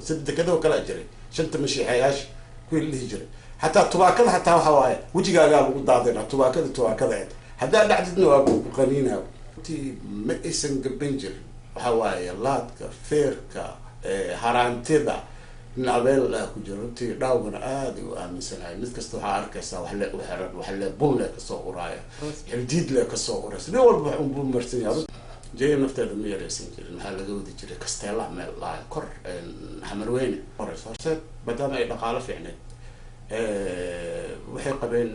سد كده وكلا جري شنت مشي حياش كل اللي يجري حتى تباكل حتى هواي وجي قال ضاضنا تباكل حدا دعدنا ابو قنينها تي ما اسن قبنجر هواي لادك فيركا هرانتيدا نابل كجرتي داوغنا عادي وامسناي mid kasta waxa arkaysa wax la bun la ka soo uraya xildiid la ka soo uraysa nin walba wuxuu bun marsan yahay jay nafteeda ma yareysan jirin waxa laga wadi jiray kasteela meel la kor xamarweyn horse badana ay dhaqaale fiicneed waxay qabeen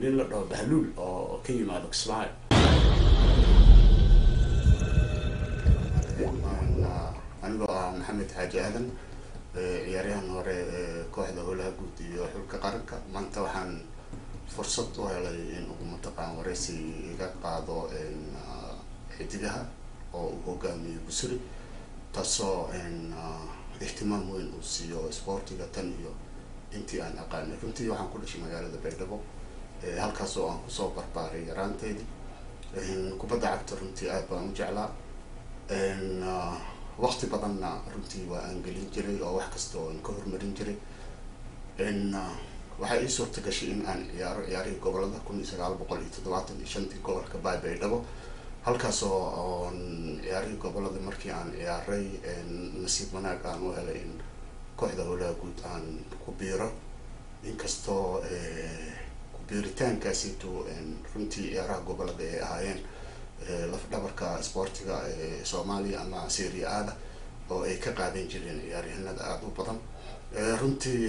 nin la dhaw bahluul oo ka yimaado Kismaayo أنا محمد حاجي آدم عياريان هوري كوحدة هولها قود iyo xulka qaranka maanta waxaan fursad u helay in ugu mataqaan wareysi iga qaado xidigaha oo uu hogaamiyo Busiri taasoo ihtimaam weyn u siiyo sportiga tan iyo intii aan aqaanay runtii waxaan ku dhashay magaalada Baydhabo halkaas oo aan ku soo barbaaray yaraanteedii kubadda cagta runtii aad baan u jeclaa waqti badanna runtii waa aan gelin jiray oo wax kasta oo aan ka hormarin jiray waxa ay suurta gashay in aan ciyaarihii gobolada 1975 gobolka Baydhabo halkaas oo ciyaarihii gobolada markii aan ciyaaray nasiib wanaag aan u helay in kooxda howlaha guud aan ku biiro inkastoo ku biiritaankaasi runtii ciyaaraha gobolada ay ahaayeen laf dhabarka sportiga Soomaaliya ama Serie A oo ay ka qaadan jireen ciyaaryahanada aad u badan runtii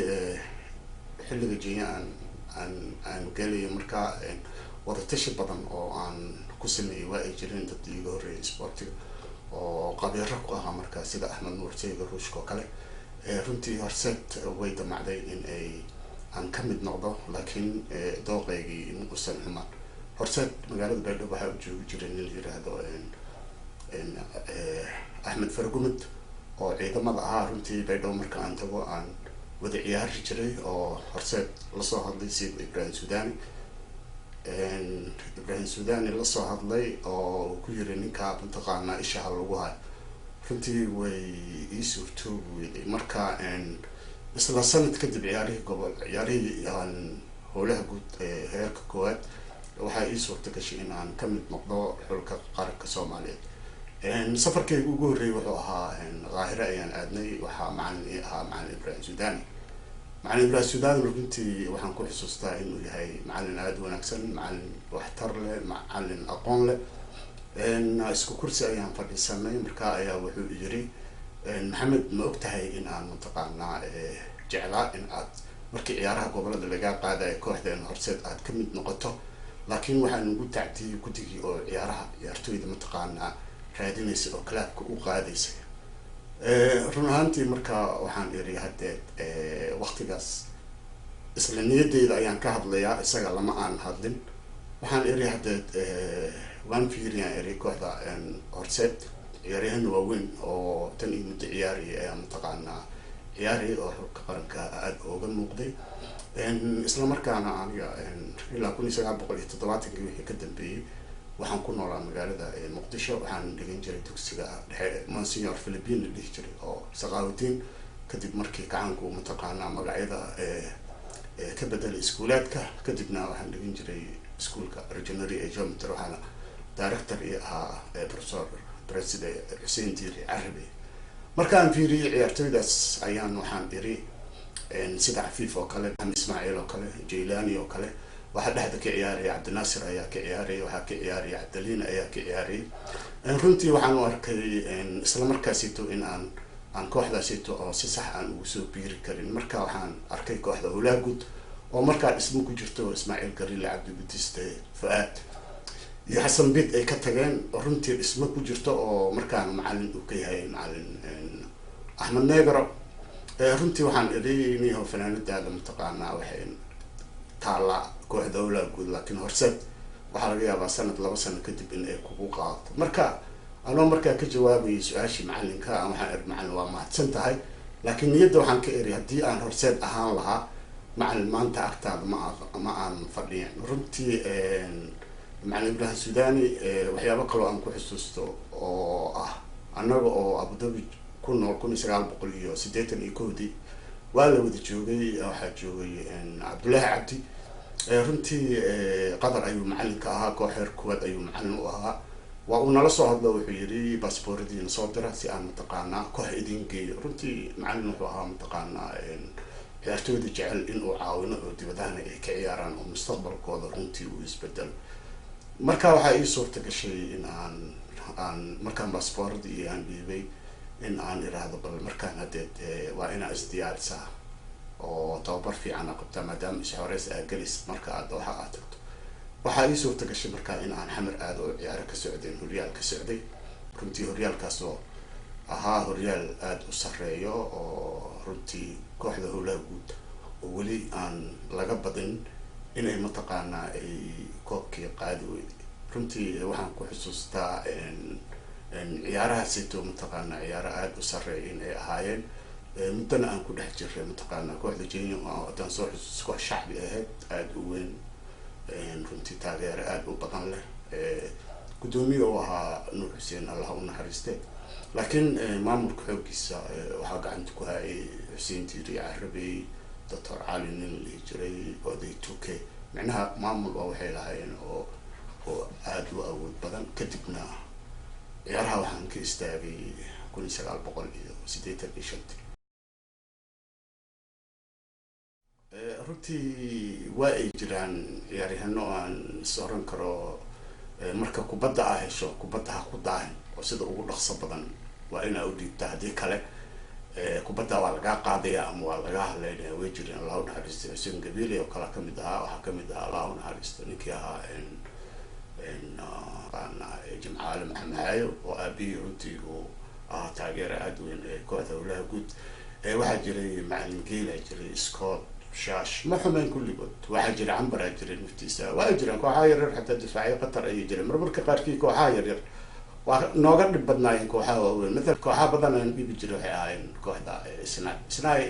xilliga jiyaan aan galay marka wada tashi badan oo aan ku sameeyay waa ay jireen dad iga horeeyay sportiga oo qabiiro ku ah marka sida Axmed Nuur Teega Ruushko kale runtii horseed way damacday in ay aan ka mid noqdo laakiin dooqaygii in uusan xumaan horseed magaalada Baydhabo waxa uu joogi jiray nin yiraahdo Axmed Fargumad oo ciidamada ahaa runtii Baydhabo marka aan tago aan wada ciyaari jiray oo horseed la soo hadlay Sidi Ibrahim Sudani la soo hadlay oo ku yiri ninka intaqaana isha lagu hayo runtii way ii suurtooday marka isla sanad kadib ciyaarihii aan howlaha guud heerka koowaad waxa ay suurta gashay in aan ka mid noqdo xulka qaranka Soomaaliyeed safarkaygu ugu horeeyay wuxuu ahaa Qaahira ayaan aadnay waxa macallin Ibrahim Sudani runtii waxaan ku xusuustaa inuu yahay macallin aad wanaagsan macallin waxtar leh macallin aqoon leh isku kursi ayaan fadhiisanay marka ayaa wuxuu yiri Maxamed ma ogtahay in aan mataqaanaa jeclaa in aad markii ciyaaraha gobolada laga qaaday kooxdeen horseed aad ka mid noqoto laakiin waxaan ugu tactiyay gudigii oo ciyaartooyda mataqaanaa raadinaysa oo clubka u qaadaysay run ahaantii marka waxaan iri hadee waqtigaas isla niyadeyda ayaan ka hadlayaa isaga lama aan hadlin waxaan iri hadee waan fiiriyay iri kooxda horseed ciyaaryahan waaweyn oo tan iyo muddo ciyaari ayaa mataqaanaa ciyaari oo xulka qaranka aad uga muuqday isla markaana aniga ilaa 1970 wixii ka dambeeyay waxaan ku noolaa magaalada Muqdisho waxaan dhigan jiray dugsiga dhexe Monsignor Philippine la dhihi jiray oo Saqaawdiin kadib markii gacanku mataqaanaa magacyada ka bedelay iskuulaadka kadibna waxaan dhigan jiray iskuulka Regenary Geometry waxaana director professor president Hussein Diiri Arabi markaan fiiriyay ciyaartooydaas ayaan waxaan iri sida Afiif oo kale Ismaaciil oo kale Jeylaani oo kale waxa dhexda ka ciyaaray Cabdinaasir ayaa ka ciyaaray waxa ka ciyaaray Cabdaliin ayaa ka ciyaaray runtii waxaan u arkay isla markaasito in aan kooxdaasito oo si sax aan ugu soo biiri karin marka waxaan arkay kooxda howlaha guud oo markaa ismu ku jirto Ismaaciil Gariile Cabdi Bidiste Fuaad iyo Xasan Bid ay ka tageen runtii ismu ku jirto oo markaan macallin uu ka yahay macallin Axmed Neegro runtii waxaan eedeeyay inuu fanaanada mataqaanaa waxay taala kooxda howlaha guud laakiin horseed waxa laga yaabaa sanad 2 sano kadib in ay kugu qaadato marka anoo markaa ka jawaabayay su'aashii macallinka waxaan macallin waa mahadsan tahay laakiin niyadda waxaan ka eri haddii aan horseed ahaan lahaa macallin maanta agtaada ma aan fadhiyan runtii macallin Ibrahim Sudani waxyaabo kale aan ku xusuusto oo ah annaga oo Abu Dhabi kun sagaal boqol iyo siddeetan iyo kowdii waa la wada joogay. waxaa joogay cabdullaahi cabdi runtii qatar ayuu macalin ka ahaa, koox heer kuwaad ayuu macalin u ahaa. waa uu nala soo hadlo wuxuu yidhi baasbooradiina soo dira si aan mataqaanaa koox idin geeyo. runtii macalin wuxuu ahaa mataqaanaa ciyaartooyda jecel inuu caawino oo dibadahana ay ka ciyaaraan oo mustaqbalkooda runtii uu isbedelo. marka waxaa ii suurta gashay in aan markaan baasbooradii iyo aan dhiibay in aan iraahdo bal markaan hadeed waa inaa isdiyaarisaa oo tababar fiican a qabtaa maadaama ishoreys aa gelis marka aad waxa aad tagto. waxaa ii suurta gashay markaa in aan xamar aado oo ciyaaro ka socdeen, horyaal ka socday. runtii horyaalkaas oo ahaa horyaal aada u sareeyo oo runtii kooxda howlaha guud oo weli aan laga badin inay mataqaanaa ay koobkii qaadi weyday. runtii waxaan ku xusuustaa ciyaaraha sito mataqaanaa ciyaaro aada u sareeya in ay ahaayeen. muddana aan ku dhex jiray mataqaanaa kooxda jenya haddaan soo xusuusto koox shacbi ahayd aada u weyn, runtii taageero aada u badan leh. guddoomiye u ahaa nuur xuseen allah u naxariiste, laakiin maamulka xooggiisa waxaa gacanta ku hayay xuseen diiri carabey, doctor cali nin la dhihi jiray, oday tuke. micnaha maamul oo waxay lahaayeen oo aada u awood badan. kadibna ciyaaraha waxaan ka istaagay kun sagaal boqol iyo siddeetan iyo shantii. runtii waa ay jiraan ciyaaryahano aan is oran karo marka kubadda aa hesho kubadda ha ku daahin oo sida ugu dhaqso badan waa inaa u dhiibtaa, haddii kale kubadda waa lagaa qaadaya ama waa lagaa hadleynaya. way jireen allah u naxariisto xuseen gabiile oo kala kamid ahaa. waxaa kamid ahaa allah u naxariisto ninkii ahaa jimcaale maxamed haayo oo aabihii runtii uu ahaa taageera aada weyn ee kooxda howlaha guud. waxaa jiray macalin geela jiray, scott shaash ma xumeyn kulligood. waxaa jira cambaraa jiray naftiisa. waa jiraan kooxaha yaryar xataa difaacyo qatar ayay jireen. marmarka qaarkii kooxaha yaryar waa nooga dhib badnaayeen kooxaha waaweyn. maala kooxaha badan aan dhibi jiray waxay ahaayeen kooxda snai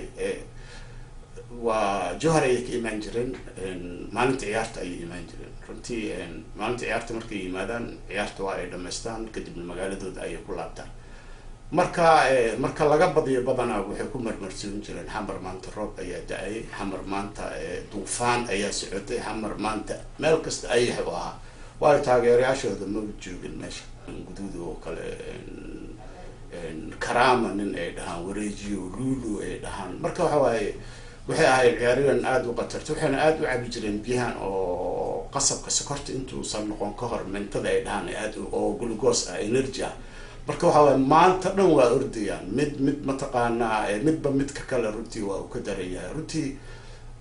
waa johar ayay ka imaan jireen. maalinta ciyaarta ayay imaan jireen. runtii maalinta ciyaarta markay yimaadaan ciyaarta waa ay dhamaystaan, kadibna magaaladooda ayay ku laabtaan. marka laga badiyo badanaa waxay ku marmarsiin jireen xamar maanta roob ayaa da-ayay, xamar maanta duufaan ayaa socotay, xamar maanta meel kasta ayax u ahaa. waayo taageerayaashooda maba joogin meesha. guduud oo kale karama nin ay dhahaan, wareejiyo lulu ay dhahaan. marka waxa waaye waxay ahayd ciyaaryahan aada u qatarta. waxayna aada u cabi jireen biyahan oo qasabka sokorta intuusan noqon ka hor mentada ay dhahaan aad oo glucose ah, energy ah. marka waxa waaye maanta dhan waa ordayaan mid mataqaanaa midba midka kale runtii waa uu ka daran yahay. runtii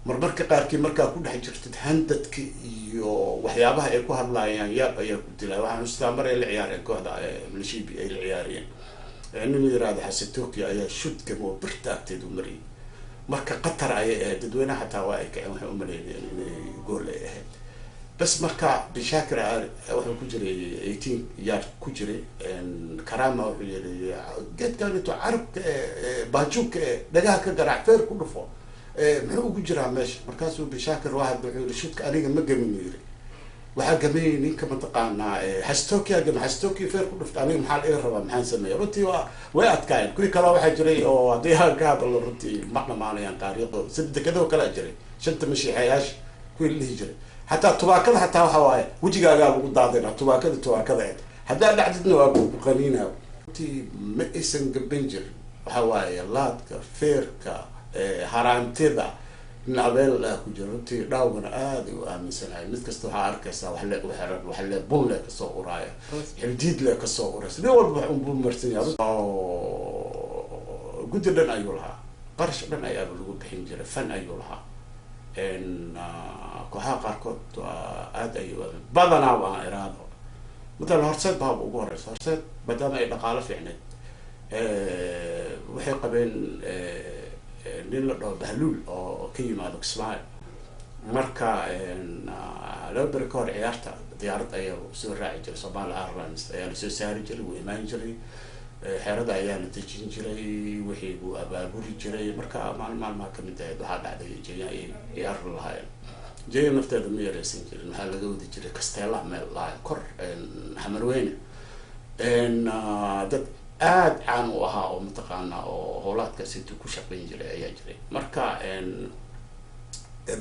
marmarka qaarkii markaa ku dhex jirtid handadka iyo waxyaabaha ay ku hadlaayaan yaab ayaa ku dilaa. waxaan xustaa mar ay la ciyaareen kooxda malishibi ay la ciyaariyeen nin la yirahdo xasan turki ayaa shudgam oo birta agteed u mariyay. marka qatar ayay ahayd, dadweynaha xataa waa ay kaceen, waxay u maleynayeen inay gool ay ahayd. bas marka bishaakir wuxuu ku jiray 18 yard ku jiray. karama wuxuu yiri geedkan intuu carabka baajuka dhagaha ka garaac feer ku dhufo muxuu ugu jiraa meesha. markaasuu bishaakir waxaa wuxuu yiri shudka aniga ma gamin yiri, waxaa gamay ninka mataqaanaa hastoki agama hastoki feer ku dhufta aniga maxaa laga rabaa maxaan sameeya. runtii way adkaayeen. kuwii kale waxaa jiray oo haddii aan ka hadlo runtii ma dhamaanayaan taariikhdo. sida dekadoo kale jiray shanta mashiixayaasha kuwii la dhihi jiray. حتى تواكل حتى هواي وجي قال وقضاضنا تواكل حتى دعتنا وقنينا تي مئسن قبنجر هواي لاتك فيركا هرانتيدا نعبيل لا كجرتي داوغنا آدي وآمن سنة مثل هاركسا وحلا بون لك سو ورايا حديد لك سو ورايا ليه والله بمرسين قد لنا أيولها قرش لنا أيام الوقت حنجر فن أيولها إن كوها قاركوت آد أيوة بدنا وأنا إرادة مثلا هرسات باب وقارس هرسات بدنا أي نقالة في عناد وحي قبل نيل بهلول أو كيما ذوك سماعي مركا إن لو بريكور عيارته ديارة أيوة سور راعي جري صبان الأرلانس أيوة سور ساري جري وإيمان جري حيرد أيام تجين جري وحي وأبابوري جري مركا ما كم ده هذا عادي جري يارل هاي جاي نفترض مية رسين جري محل جودي جري كستيلا مال لا كور حمروين إن ده caan u ahaa oo mataqaanaa oo howlaadka sidii ku shaqayn jiray ayaa jiray. Marka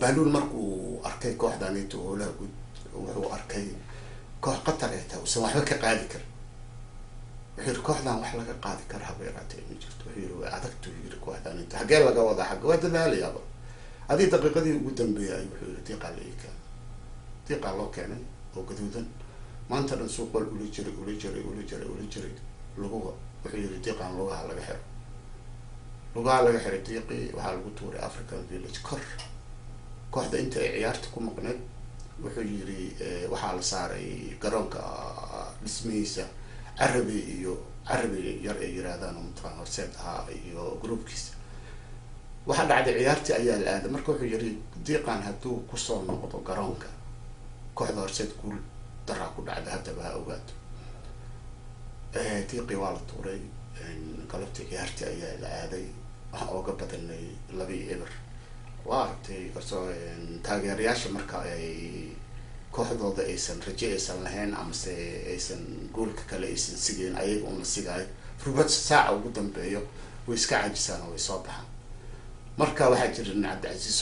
Bahluul markuu arkay kooxdanito howlaha guud wuxuu arkay koox qatar ay tahay uusan waxba ka qaadi karin. wuxuu yiri kooxdan wax laga qaadi kara habeeraatay ma jirto. wuxuu yiri way adagtu yiri kooxdanito xagee laga wada xag waa dadaalayaaba adii daqiiqadii ugu dambeeyay wuxuu yiri tiiqa loo keenay oo gaduudan maanta dhan suuq wal ula jiray luguga wuxuu yiri tiiqan lugaha laga xiro tiiqi waxaa lagu tuuray African Village kor kooxda inta ay ciyaarta ku maqneed wuxuu yiri waxaa la saaray garoonka dhismihiisa carabi yar ay yiraahdaan mataqaan horseed ahaa iyo groupkiisa waxa dhacday ciyaartii ayaa la aaday. marka wuxuu yiri diiqan hadduu kusoo noqdo garoonka kooxda horseed guul daraa ku dhacda haddaba ha ogaato. diiqi waa la tuuray galabtii ciyaartii ayaa la aaday waxaa ooga badanay 2-0. waa aragtay kasoo taageerayaasha marka ay kooxdooda aysan rajo aysan lahayn amase aysan goolka kale aysan sigeen ayaga una sigaay rubad saaca ugu dambeeyo way iska caajisaan oo way soo baxaan. marka waxaa jira Cabdicasiis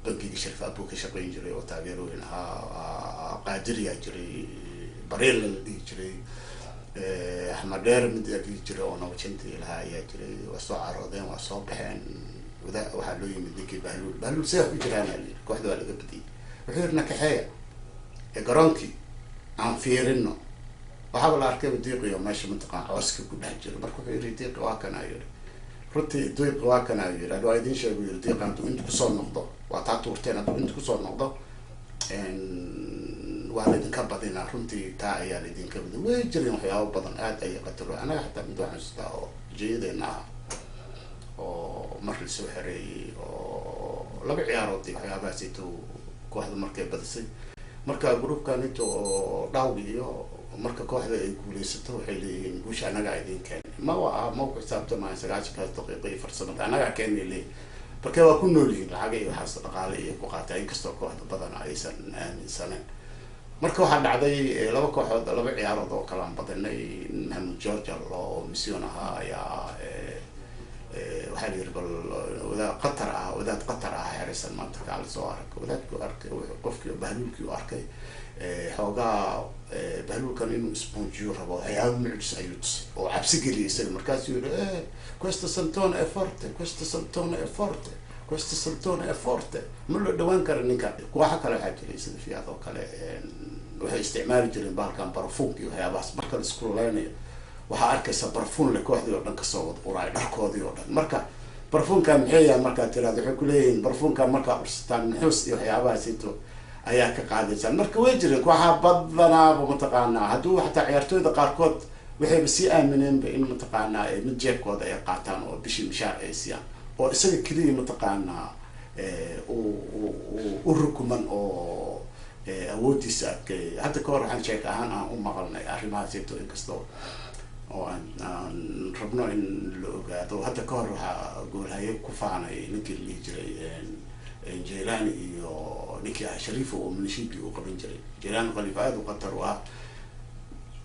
bankiga Sharif Abu ka shaqayn jiray oo taageerooyin ahaa qaadiriya jiray bareel la dhihi jiray Ahmed Dheer mid dhihi jiray oo nabadintii lahaa ayaa jiray waa soo caroodeen waa soo baxeen waxaa loo yimid ninkii Bahluul seex ku jiraan kooxda waa laga badiyay. wuxuu yiri nakaxeeya garoonkii aan fiirino waxaa la arkay diiqiyo meesha mataqaan cawska ku dhex jiro. marka wuxuu yiri diiq waa kana yiri runtii diiq waa kana yiri adoo idin sheego yiri diiqan inta kusoo noqdo waa taa tuurteen adoo inta kusoo noqdo waa la idinka badinaa runtii taa ayaa la idinka badin way jireen waxyaabo badan aad ay qatalo anaga xataa mid waxaan xasuustaa oo jeeyadeena ah oo markii soo xareeyay oo 2 ciyaarood waxyaabahaas intuu kooxda markay badisay marka groupkan intuu oo dhaawiyo marka kooxda ay guuleysato waxay leeyihiin guusha anaga idin keenay ma waa ma ku xisaabtamaan 9 daqiiqo farsamada anaga keenay leey marka waa ku noolyihiin lacag iyo waxaas dhaqaale iyo ku qaatay inkastoo kooxda badan aysan aaminsaneyn. marka waxaa dhacday 2 kooxood 2 ciyaarood oo kala badanay Maxamed George oo mission ahaa ayaa waxaa la yiri bal wadaad qatar ah xirisan maanta kaal soo wadaadku arkay qofkii Bahluulkii arkay xoogaa Bahluulkan inuu isbuujiyo rabo ayaab mucjis ayuu tusay oo cabsi geliyay markaas yiri questo Santone è forte ma loo dhawaan karo ninka waxa kale waxa jiray sida fiyaad oo kale waxay isticmaali jireen baalkan barfuun iyo waxyaabahaas marka la isku leenayo waxaa arkaysa barfuun le kooxdii oo dhan ka soo wad quray dharkoodii oo dhan. marka barfuunka maxay yahay marka tiraado waxay ku leeyihiin barfuunka marka urstaan nuxus iyo waxyaabahaas intu ayaa ka qaadaysan. marka way jireen waxa badanaaba mataqaanaa hadduu xataa ciyaartooyda qaarkood waxay si aamineen in mataqaanaa mid jeebkooda ay qaataan oo bishii mishaar ay siiyaan oo isaga kaliya mataqaanaa u rukuman oo awoodiisa arkay. hadda ka hor waxaan sheeg ahaan aan u maqalnay arrimahaas inkastoo oo aan rabno in la ogaado. hadda ka hor waxaa goolhaye ku faanay ninkii la jiray Jeelani iyo ninkii Shariif oo Minishibi uu qaban jiray. Jeelani qalibaad uu qatar waa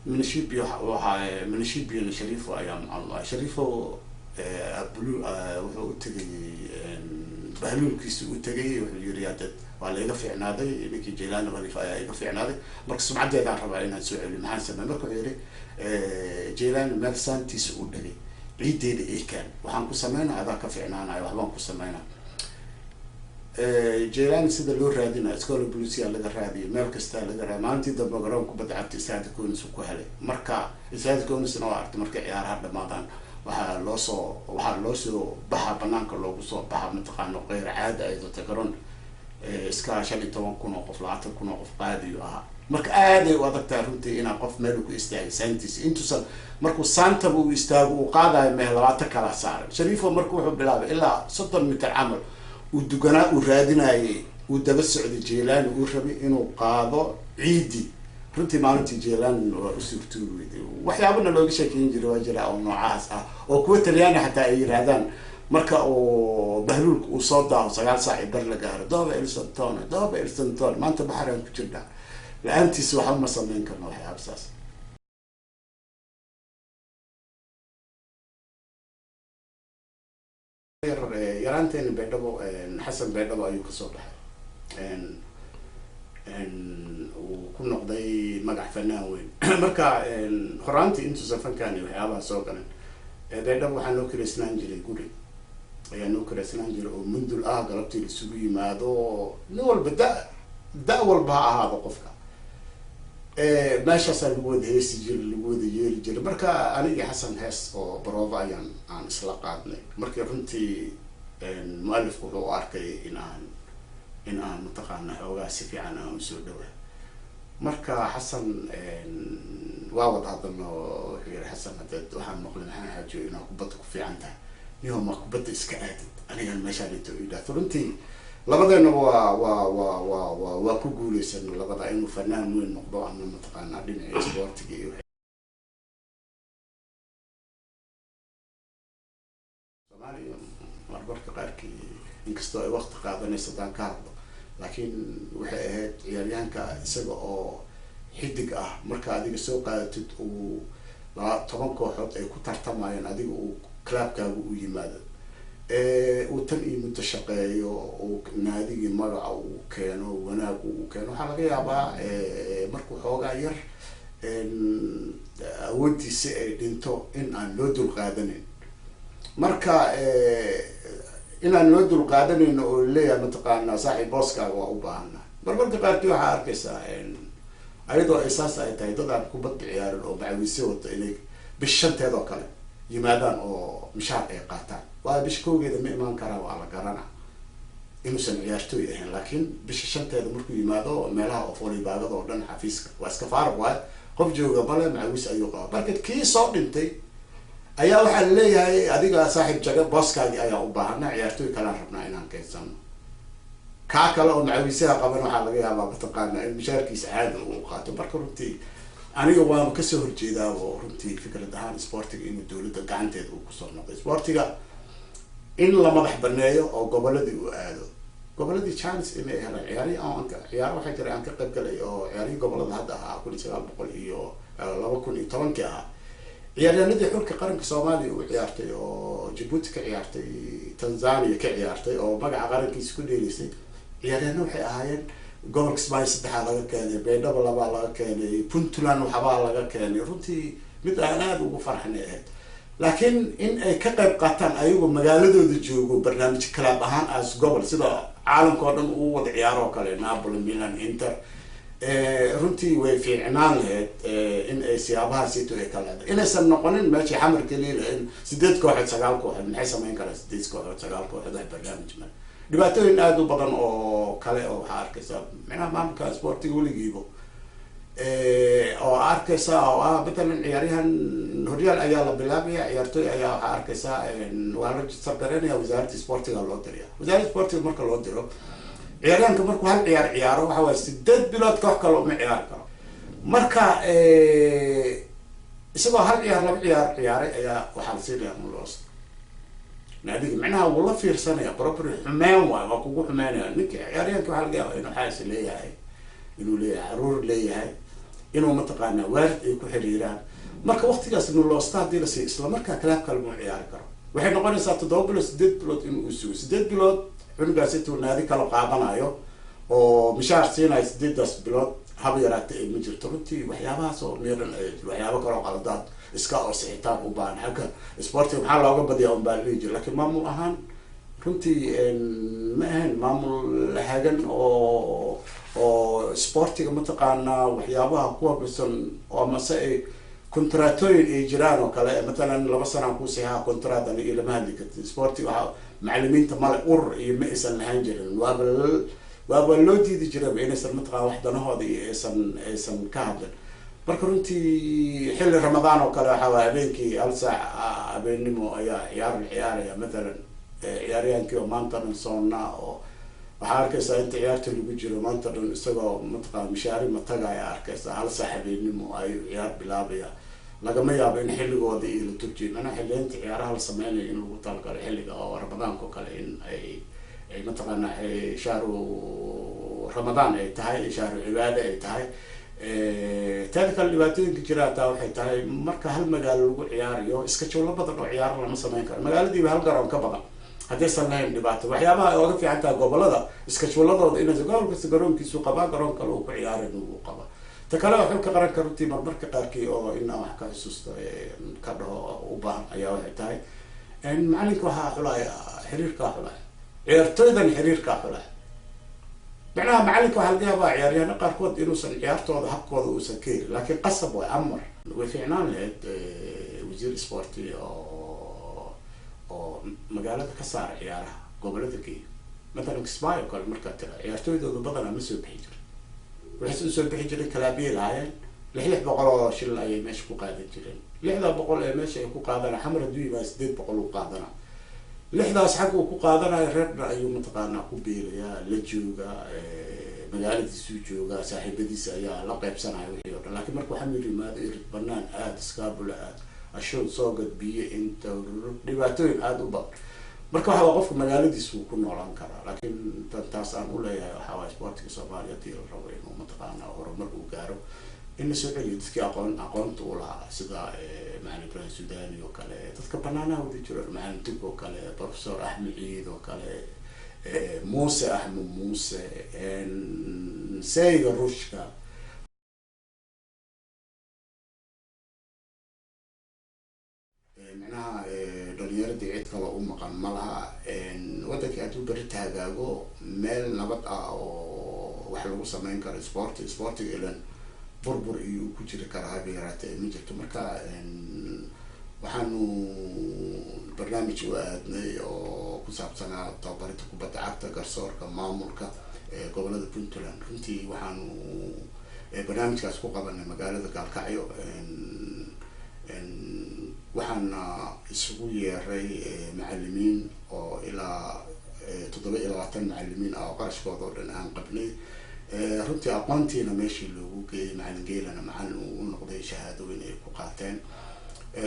Minishibi waxa Minishibi iyo Shariif ayaa Allah Shariif wuxuu tagay Bahluulkiisa uu tagay wuxuu yiri dad waa la iga fiicnaaday ninkii Jeelani qaliif ayaa iga fiicnaaday marka sumcadeeda rabaa inaan soo celiyo maxaan sameeyay. marka wuxuu yiri Jeelani meel saantiisa uu dhagay ciideeda ay kaan waxaan ku sameynaa adaa ka fiicnaanayo waxbaan ku sameynaa. Jeelani sida loo raadinayo iskool booliisiya laga raadiyo meel kasta laga raadiyo maalintii dambe garoonka kubadda cagta Isaadi Koonis ku helay. marka Isaadi Koonisna waa artay markay ciyaaraha dhamaadaan waxaa loo soo baxa banaanka loogu soo baxa mataqaano qeyr caadi ay dadka garoon iska 15,000 oo qof 20,000 oo qof qaadiyo ah. marka aad ay u adagtahay runtii inaan qof meel ku istaagay saantiisa intuusan markuu saanta uu istaago uu qaadayo meel 20 kala saaran. Shariifo markuu wuxuu bilaabay ilaa 30 mitir camal uu duganaa uu raadinayay uu daba socday Jeelani uu rabay inuu qaado ciidi runtii maalintii Jeelani waa u suurtooday waxyaabana looga sheekeyn jiray waa jira oo noocaas ah oo kuwa Talyaani xataa ay yiraahdaan marka oo Bahluulku uu soo daaho 9 saac bar la gaaro dooba El Santone maanta baxaraan ku jirnaa la-aantiisa waxa ma sameyn karno waxyaabahaas. yar yaraanteena baydhabo xasan baydhabo ayuu kasoo baxay uu ku noqday magac fanaan weyn marka horaantii intuusan fankaani waxyaabaha soo galan baydhabo waxaa noo kiraysnaan jiray guri ayaa noo kiraysnaan jiray oo mundul ah galabtii isugu yimaado nin walba da walba ha ahaado qofka meeshaasaa lagu wada heesi jiray lagu wada yeeli jiray marka anigi xasan hees oo barooba aan isla qaadnay markii runtii mualifku wuxuu u arkay in aan mataqaana xoogaa si fiican aan usoo dhawaa marka xasan waa wada hadalno wuxuu yiri xasan hadeed waxaan maqlay maxaan xaajiyo inaa kubadda ku fiican tahay niyo ma kubadda iska aadid anigan meeshaan inta u idhaa runtii labadeena waa ku guuleysan labada inuu fanaan weyn noqdo ama mataqaana dhinaca sportiga iyo Soomaaliya marbarka qaarkii inkastoo ay waqti qaadanayso daan ka hadlo laakiin waxay ahayd ciyaaryahanka isaga oo xidig ah marka adiga soo qaadatid uu 10 kooxood ay ku tartamayaan adiga uu clubkaagu u yimaado uu tan iyo muddo shaqeeyo uu naadigii magaca uu keeno wanaag uu keeno waxaa laga yaabaa markuu xoogaa yar awoodiisa ay dhinto in aan loo dulqaadanin marka inaan loo dulqaadanayno oo leeyahay mataqaanaa saaxiib booskaaga waa u baahana marmarka qaarkii waxaa arkaysaa ayadoo ay saas ay tahay dad aan kubadda ciyaarin oo macawiise wata inay bish shanteedoo kale yimaadaan oo mishaar ay qaataan waa bisha kowgeeda ma imaan karaa waa la garana inuusan ciyaartooy ahayn laakiin bisha shanteeda markuu yimaado meelaha oo folibaagada oo dhan xafiiska waa iska faaruq waay qof jooga bale macawiis ayuu qaba marka kii soo dhintay ayaa waxaa laleeyahay adiga saaxiib jaga booskaagii ayaa u baahana ciyaartooy kalaan rabnaa inaan keensano kaa kale oo macawiisaha qaban waxaa laga yaabaa mataqaana in mishaarkiisa caadi uu qaato marka runtii aniga waama kasoo horjeedaa oo runtii fikrad ahaan sportiga inuu dowladda gacanteeda uu kusoo noqday sportiga in la madax baneeyo oo goboladii uu aado goboladii chance inay helaan ciyaaro waxaa jira aan ka qayb galay oo ciyaarihii gobolada hadda ahaa 1900 iyo 2010 ahaa ciyaaryahanadii xulka qaranka Soomaaliya uu ciyaartay oo Djibouti ka ciyaartay Tanzania ka ciyaartay oo magaca qarankiisa ku dheelisay ciyaaryahanadu waxay ahaayeen gobolka Kismaayo 3 laga keenay Baydhabo 2 laga keenay Puntland waxbaa laga keenay runtii mid aan aad ugu farxanay laakiin in ay ka qayb qaataan ayagoo magaaladooda joogo barnaamij club ahaan as gobol sida caalamka oo dhan uu wada ciyaaro kale Napoli Milan Inter runtii way fiicnaan lahayd in ay siyaabahaasito ay kala leedahay inaysan noqonin meeshii xamar kaliya in 8 kooxood 9 kooxood maxay samayn karaan 8 kooxood 9 kooxood ay barnaamij ma dhibaatooyin aad u badan oo kale oo waxaa arkaysaa macnaha maamulka sportiga weligiiba oo arkaysaa oo matalan ciyaaryahan horyaal ayaa la bilaabaya ciyaartooy ayaa waxaa arkaysaa waa la register gareynaya wasaaradda sportiga loo dirayaa wasaaradda sportiga marka loo diro ciyaaryahanka markuu hal ciyaaro waxa waaye 8 bilood koox kale uma ciyaari karo marka isagoo hal laba ciyaaray ayaa waxaa la siinayaa mulos naadiga macnaha wuu la fiirsanaya proper xumaan waa kugu xumaanaya ninka ciyaaryahanka waxaa laga yaabaa inuu xaas leeyahay inuu leeyahay caruur leeyahay inuu mataqaana waalid ay ku xiriiraan marka waqtigaas nolosta hadii la sii isla markaa kalaab kale mu ciyaari karo waxay noqonaysaa 7 bilood 8 bilood inuu sugo 8 bilood xunugaas intuu naadi kala qaadanayo oo mishaar siinayo 8 bilood haba yaraatay ma jirto runtii waxyaabahaas oo meelan ay waxyaabo kale oo qaladaad iska oo sixitaan u baahan xagga sportiga maxaa looga badiyaa un baa leeyahay laakiin maamul ahaan runtii ma ahan maamul hagan oo sportiga mataqaana waxyaabaha kuwa bisan oo mase ay kontraatooyin ay jiraan oo kale matalan 2 sano ku saxiixa kontraat aan ilama hadli kartid sportiga waxa macallimiinta male urur iyo ma aysan lahayn jirin waa loo diidi jiray inaysan mataqaana wax danahooda iyo aysan ka hadlin marka runtii xilli ramadaan oo kale waxa habeenkii hal saac habeenimo ayaa ciyaaraya matalan ciyaaryahankii oo maanta dhan soonna oo waxaa arkaysaa inta ciyaarta lagu jiro maanta dhan isagoo mataqaana mishaari matagaya arkaysaa hal saac habeenimo ay ciyaar bilaabaya lagama yaabo in xilligooda iyo la turjiyo mana xilliyeenta ciyaaraha la sameynayo in lagu talagalo xilliga oo ramadaanka oo kale in ay mataqaana shahru ramadaan ay tahay shahru cibaada ay tahay taada kale dhibaatooyinka jira taa waxay tahay marka hal magaalo lagu ciyaarayo iska joola badan oo ciyaaro lama sameyn karo magaaladiiba hal garoon ka badan haddaysan lahayn dhibaato waxyaabaha ay oga fiican tahay gobolada iskashuuladooda inay gobol kasta garoonkiisu qabaa garoon kale uu ku ciyaarin uu qaba ta kale xulka qaranka runtii marmarka qaarkii oo in aan wax ka xusuusto ka dhaho u baahan ayaa waxay tahay macalinka waxaa xulaya xiriirkaa xulaya ciyaartooydan xiriirkaa xulaya macnaha macalinka waxaa laga yaabaa ciyaaryahano qaarkood inuusan ciyaartooda habkooda uusan ka helin laakiin qasab way amar way fiicnaan lahayd wasiir sporti oo magaalada ka saara ciyaaraha gobolada geeya matalan kismaayo kale markaa tira ciyaartooydooda badanaa ma soo bixi jirin waxay usoo bixi jiray kalaabiye lahaayeen 600 oo shilin ayay meesha ku qaadan jireen 600 ee meesha ay ku qaadana xamar adduunya baa 800 u qaadana 6daas xag uu ku qaadanayo reerna ayuu mataqaanaa ku beelayaa la jooga magaaladiisu jooga saaxiibadiisa ayaa la qaybsanaya wixii oo dhan laakiin marka waxaa mid yimaado irid banaan aad iskaabula aad ashood soo gadbiye inta dhibaatooyin aada u badan marka waxaa qofka magaaladiisu ku noolaan karaa laakiin taas aan u leeyahay waxaa waay sportiga Soomaaliya hadii la rabo inuu mataqaanaa horumar uu gaaro in la soo celiyo dadkii aqoonta u lahaa sida macalin Ibrahim Suudani oo kale dadka banaanaha wada jiro macalin Tug oo kale professor Axmed Ciid oo kale Muuse Axmed Muuse Sayga Rushka macnaha dhalinyarada cid kale u maqan ma laha waddanka hadduu beri taagaago meel nabad ah oo wax lagu sameyn karo sportiga ilan burbur iyo ku jiri karaa haba yaraatee ma jirto marka waxaanu barnaamij u aadnay oo ku saabsanaa tababarinta kubadda cagta garsoorka maamulka gobolada Puntland runtii waxaanu barnaamijkaas ku qabanay magaalada Gaalkacyo waxaana isugu yeeray macallimiin oo ilaa 27 macallimiin oo qarashkooda oo dhan aan qabnay runtii aqoontiina meeshii loogu geeyay macallin geelana macallin uu noqday shahaadooyin ay ku qaateen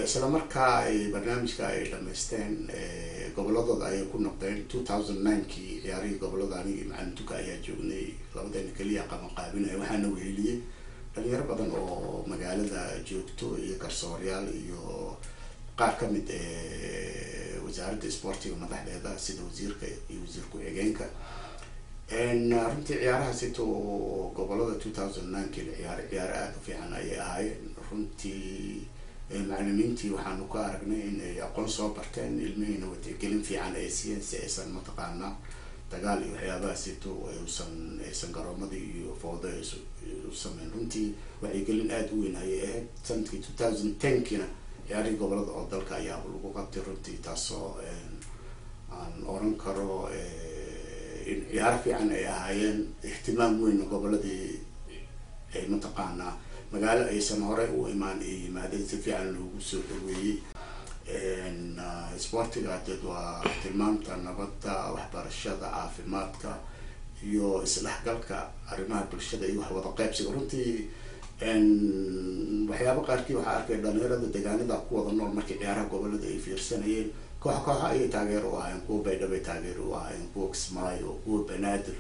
isla markaa ay barnaamijka ay dhamaysteen goboladooda ayay ku noqdeen 2009kii ciyaarihii gobolada anigii macallin Tuka ayaa joognay labadeena kaliya qabanqaabinaya waxaana weheliyey dhalinyaro badan oo magaalada joogto iyo garsooryaal iyo qaar ka mid wasaaradda sportiga madaxdeeda sida wasiirka iyo wasiir ku-xigeenka runtii ciyaarahaasito gobolada 2009kii ciyaar aada u fiican ayay ahaayeen runtii macallimiintii waxaanu ka aragnay in ay aqoon soo barteen ilmihiina wacyigelin fiican ay siiyeen si aysan mataqaanaa dagaal iyo waxyaabahaasito aysan garoomadii iyo foodo u sameyn runtii wacyigelin aada u weyn ayay ahayd sanadkii 2010kiina ciyaarihii gobolada oo dalka ayaa lagu qabtay runtii taasoo aan oran karo in ciyaar fiican ay ahaayeen ihtimaam weyn goboladii ay mataqaanaa magaalo aysan hore u imaan ay yimaadeen si fiican loogu soo dhaweeyey sportiga dad waa tilmaamta nabadda waxbarashada caafimaadka iyo isdhexgalka arrimaha bulshada iyo wax wada qaybsiga runtii waxyaabo qaarkii waxaa arkay dhalinyarada deegaanada ku wada nool markii ciyaaraha gobolada ay fiirsanayeen kooxa ayay taageero u ahaayeen kuwa baydhabo ay taageero u ahaayeen kuwa Kismaayo kuwa Banaadir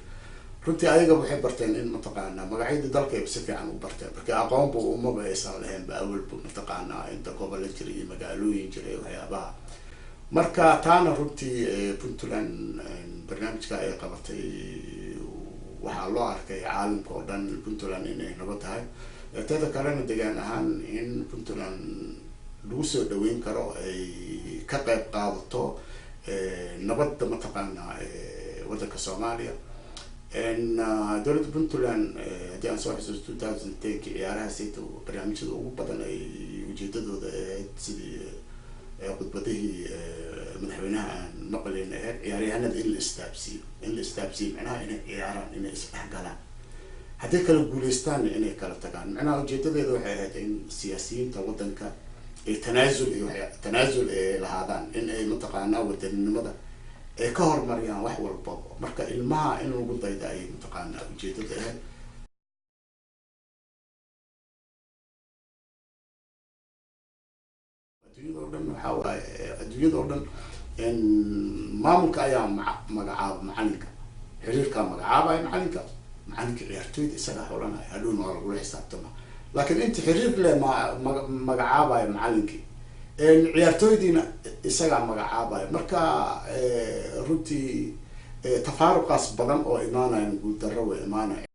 runtii ayaga waxay barteen in mataqaanaa magacyada dalka ay si fiican u barteen marka aqoonba umaba aysan lahayn ba awalba mataqaanaa inta gobol jiray iyo magaalooyin jiray waxyaabaha marka taana runtii Puntland barnaamijka ay qabatay waxaa loo arkay caalamka oo dhan Puntland inay nabad tahay tada kalena deegaan ahaan in Puntland lagu soo dhaweyn karo ay ka qayb qaadato nabadda mataqaanaa waddanka Soomaaliya dowladda Puntland hadii aan soo xasuusto 2010 ciyaarahaasayto barnaamijyada ugu badan ay ujeedadooda ahayd sidii khudbadihii madaxweynaha aan maqlayn ahayd ciyaaryahanada in la istaabsiyo macnaha inay ciyaaraan inay isdhexgalaan haddii kala guuleystaan inay kala tagaan macnaha ujeedadeeda waxay ahayd in siyaasiyiinta waddanka ay tanaasul ay lahaadaan in ay mataqaanaa wadaninimada ay ka hormariyaan wax walba marka ilmaha in lagu dayda ay mataqaanaa ujeedada ahayd adduunyada oo dhan waxaa waaye adduunyada oo dhan maamulka ayaa magacaaba macalinka xiriirkaa magacaabaya macalinka ciyaartooyda isaga xolanaya hadhowna waa lagula xisaabtama laakiin inta xiriir leh magacaabaya macalinkii ciyaartooydiina isagaa magacaabaya marka runtii tafaaruqaas badan oo imaanayan guuldarro way imaanaya